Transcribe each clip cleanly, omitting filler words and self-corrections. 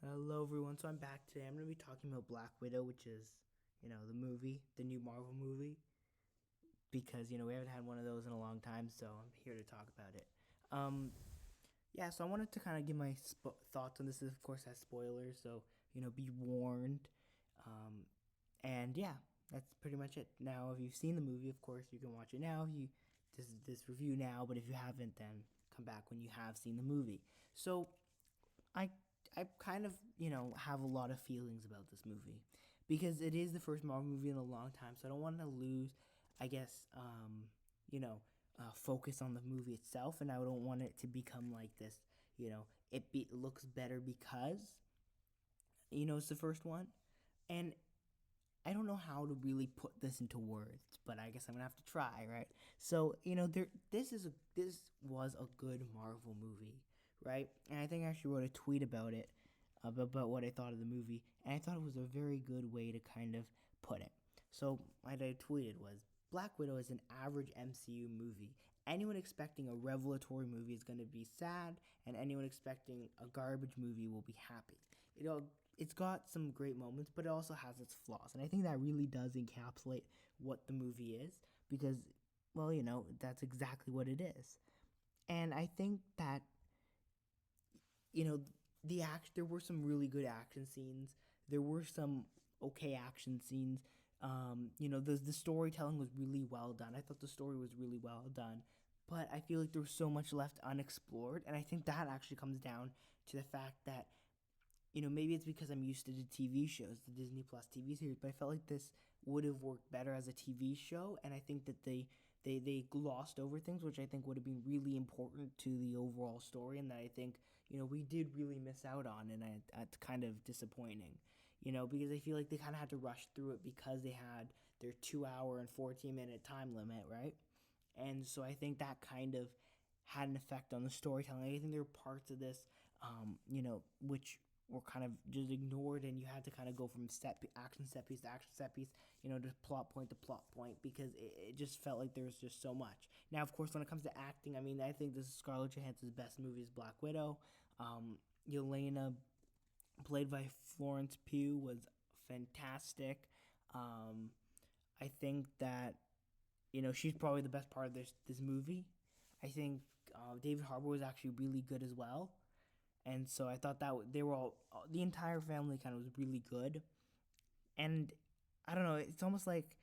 Hello, everyone. So I'm back today. I'm going to be talking about Black Widow, which is, the movie, the new Marvel movie, because, we haven't had one of those in a long time, so I'm here to talk about it. Um, yeah, so I wanted to kind of give my thoughts on this. Of course, has spoilers, so, be warned. Um, and yeah, that's pretty much it. Now, if you've seen the movie, of course, you can watch it now. This review now, but if you haven't, then come back when you have seen the movie. So I I kind of have a lot of feelings about this movie because it is the first Marvel movie in a long time, so I don't want to lose, I guess, focus on the movie itself, and I don't want it to become like this. It looks better because it's the first one, and I don't know how to really put this into words, but I guess I'm gonna have to try, right? So this was a good Marvel movie, right? And I think I actually wrote a tweet about it, about what I thought of the movie, and I thought it was a very good way to kind of put it. So what I tweeted was, Black Widow is an average MCU movie. Anyone expecting a revelatory movie is going to be sad, and anyone expecting a garbage movie will be happy. It's got some great moments, but it also has its flaws, and I think that really does encapsulate what the movie is because, well, that's exactly what it is. And I think that you know there were some really good action scenes. There were some okay action scenes. The storytelling was really well done. I thought the story was really well done, but I feel like there was so much left unexplored, and I think that actually comes down to the fact that maybe it's because I'm used to the TV shows, the Disney Plus TV series, but I felt like this would have worked better as a TV show, and I think that they glossed over things, which I think would have been really important to the overall story, and that I think we did really miss out on, and that's kind of disappointing, because I feel like they kind of had to rush through it because they had their 2 hour and 14 minute time limit, right? And so I think that kind of had an effect on the storytelling. I think there were parts of this, which were kind of just ignored, and you had to kind of go from action set piece to action set piece, to plot point because it just felt like there was just so much. Now, of course, when it comes to acting, I mean, I think this is Scarlett Johansson's best movie is Black Widow. Yelena, played by Florence Pugh, was fantastic. Um, I think that she's probably the best part of this movie. I think David Harbour was actually really good as well, and so I thought that they were all the entire family kind of was really good. And I don't know, it's almost like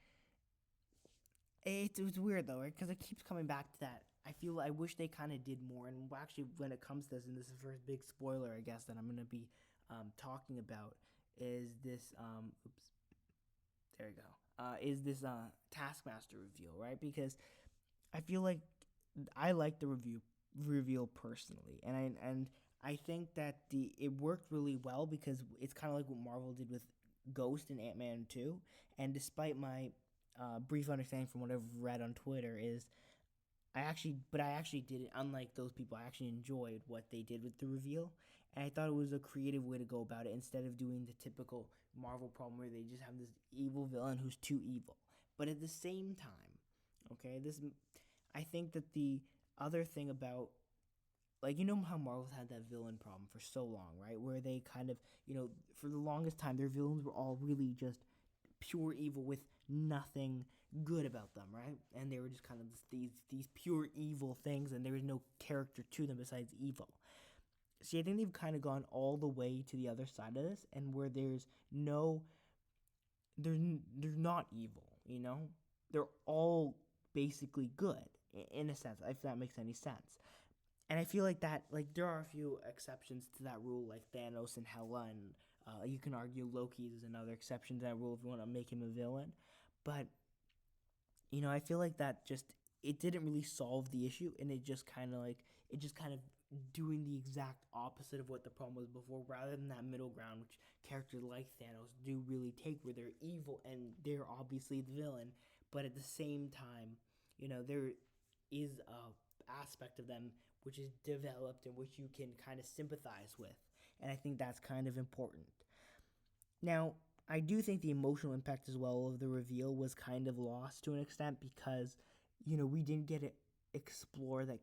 it was weird though, right? Because it keeps coming back to that. I feel I wish they kind of did more. And actually, when it comes to this, and this is the first big spoiler, I guess that I'm gonna be talking about is this. Oops, there you go. Is this Taskmaster reveal, right? Because I feel like I like the reveal personally, and I think that the it worked really well because it's kind of like what Marvel did with Ghost and Ant-Man 2. And despite my brief understanding from what I've read on Twitter, is I actually did it. Unlike those people, I actually enjoyed what they did with the reveal, and I thought it was a creative way to go about it instead of doing the typical Marvel problem where they just have this evil villain who's too evil. But at the same time, okay, I think that the other thing about like how Marvel's had that villain problem for so long, right? Where they kind of for the longest time their villains were all really just pure evil with nothing good about them, right? And they were just kind of these pure evil things, and there was no character to them besides evil. See, I think they've kind of gone all the way to the other side of this, and where they're not evil, they're all basically good in a sense, if that makes any sense. And I feel like that, like there are a few exceptions to that rule, like Thanos and Hela, and you can argue Loki is another exception to that rule if you want to make him a villain. But I feel like that just it didn't really solve the issue, and it just kind of doing the exact opposite of what the problem was before, rather than that middle ground, which characters like Thanos do really take, where they're evil and they're obviously the villain, but at the same time, there is a aspect of them which is developed and which you can kind of sympathize with, and I think that's kind of important. Now, I do think the emotional impact as well of the reveal was kind of lost to an extent because, we didn't get to explore that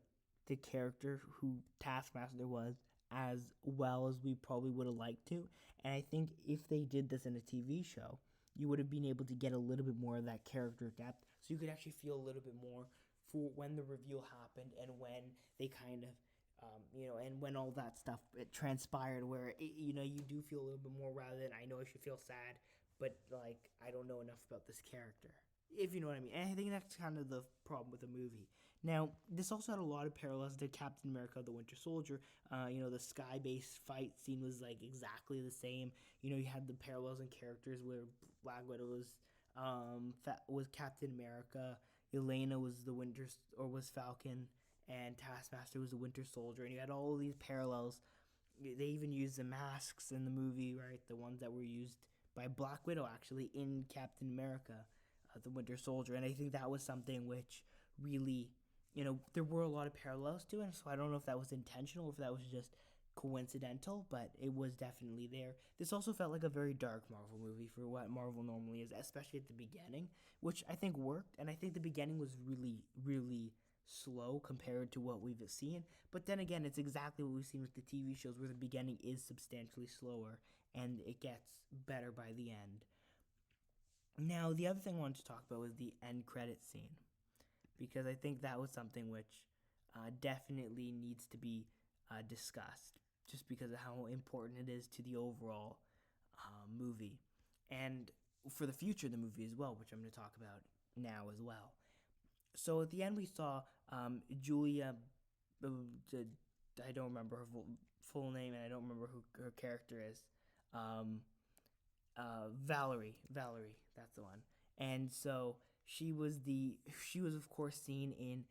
the character who Taskmaster was as well as we probably would have liked to. And I think if they did this in a TV show, you would have been able to get a little bit more of that character depth, so you could actually feel a little bit more for when the reveal happened and when they kind of and when all that stuff it transpired, where you do feel a little bit more rather than I know I should feel sad, but like I don't know enough about this character, if you know what I mean. And I think that's kind of the problem with the movie. Now, this also had a lot of parallels to Captain America: The Winter Soldier. The sky-based fight scene was like exactly the same. You had the parallels in characters where Black Widow was Captain America, Elena was the was Falcon, and Taskmaster was the Winter Soldier, and you had all these parallels. They even used the masks in the movie, right? The ones that were used by Black Widow actually in Captain America, the Winter Soldier, and I think that was something which really, there were a lot of parallels to it. So I don't know if that was intentional or if that was just coincidental, but it was definitely there. This also felt like a very dark Marvel movie for what Marvel normally is, especially at the beginning, which I think worked. And I think the beginning was really, really slow compared to what we've seen. But then again, it's exactly what we've seen with the TV shows, where the beginning is substantially slower and it gets better by the end. Now, the other thing I wanted to talk about was the end credit scene, because I think that was something which definitely needs to be discussed, just because of how important it is to the overall movie and for the future of the movie as well, which I'm going to talk about now as well. So at the end, we saw Julia. Uh, I don't remember her full name, and I don't remember who her character is. Um, Valerie, that's the one. And so she was of course seen in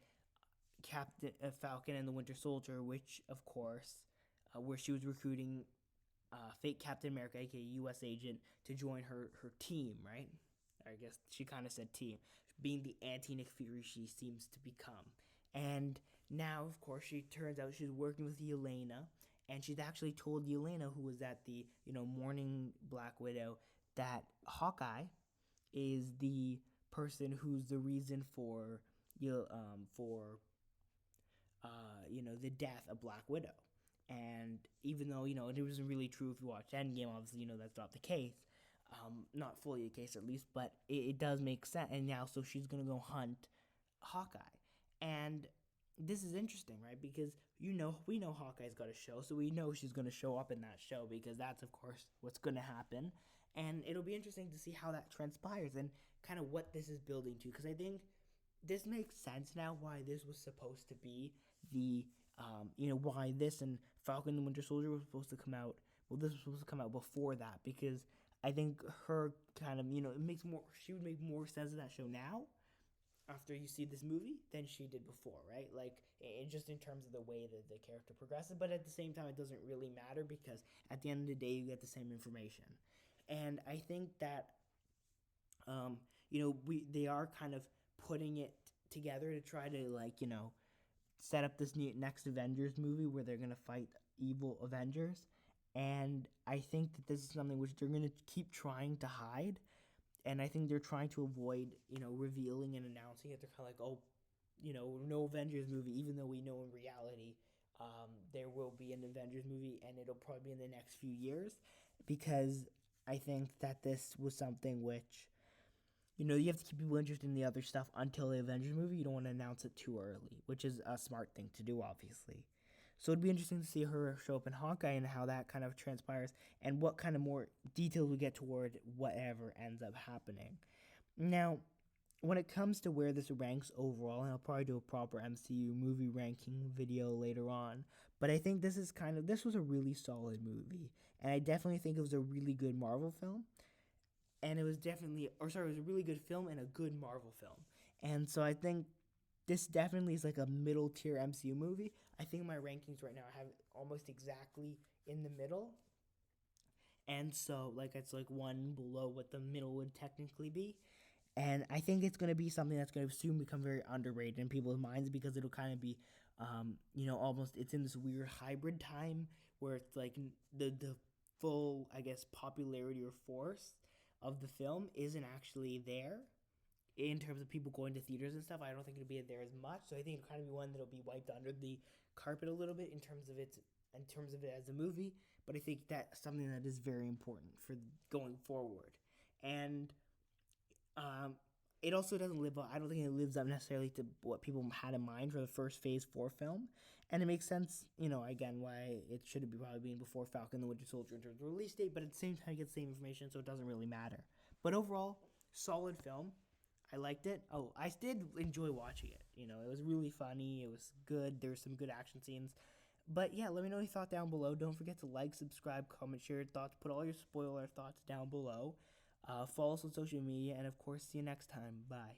Captain Falcon and the Winter Soldier, which of course, where she was recruiting fake Captain America, aka U.S. agent, to join her team, right? I guess she kind of said team, being the anti-Nick Fury she seems to become. And now, of course, she turns out she's working with Yelena, and she's actually told Yelena, who was at the mourning Black Widow, that Hawkeye is the person who's the reason for the death of Black Widow. And even though it wasn't really true, if you watch Endgame, obviously that's not the case. Not fully the case at least, but it does make sense. And now, so she's gonna go hunt Hawkeye, and this is interesting, right? Because we know Hawkeye's got a show, so we know she's gonna show up in that show, because that's of course what's gonna happen. And it'll be interesting to see how that transpires and kind of what this is building to, because I think this makes sense now why this was supposed to be the why this and Falcon and Winter Soldier was supposed to come out. Well, this was supposed to come out before that, because I think her kind of it makes more. She would make more sense in that show now, after you see this movie, than she did before, right? Like just in terms of the way that the character progresses. But at the same time, it doesn't really matter, because at the end of the day, you get the same information. And I think that they are kind of putting it together to try to set up this next Avengers movie where they're gonna fight evil Avengers. And I think that this is something which they're gonna keep trying to hide, and I think they're trying to avoid revealing and announcing it. They're kind of like, oh, no Avengers movie, even though we know in reality there will be an Avengers movie, and it'll probably be in the next few years, because I think that this was something which you have to keep people interested in the other stuff until the Avengers movie. You don't want to announce it too early, which is a smart thing to do, obviously. So it'd be interesting to see her show up in Hawkeye and how that kind of transpires, and what kind of more details we get toward whatever ends up happening. Now, when it comes to where this ranks overall, and I'll probably do a proper MCU movie ranking video later on, but I think this was a really solid movie, and I definitely think it was a really good Marvel film. And it was it was a really good film and a good Marvel film. And so I think this definitely is like a middle tier MCU movie. I think my rankings right now I have almost exactly in the middle. And so it's like one below what the middle would technically be. And I think it's going to be something that's going to soon become very underrated in people's minds, because it'll kind of be, almost, it's in this weird hybrid time where it's like the full, I guess, popularity or force of the film isn't actually there in terms of people going to theaters and stuff. I don't think it'll be there as much. So I think it'll kind of be one that'll be wiped under the carpet a little bit in terms of its in terms of it as a movie, but I think that's something that is very important for going forward. And um, it also doesn't live up. I don't think it lives up necessarily to what people had in mind for the first Phase 4 film. And it makes sense, again, why it should be probably being before Falcon and the Winter Soldier in terms of release date, but at the same time, you get the same information, so it doesn't really matter. But overall, solid film. I liked it. Oh, I did enjoy watching it. It was really funny. It was good. There were some good action scenes. But yeah, let me know your thought down below. Don't forget to like, subscribe, comment, share your thoughts. Put all your spoiler thoughts down below. Follow us on social media. And of course, see you next time. Bye.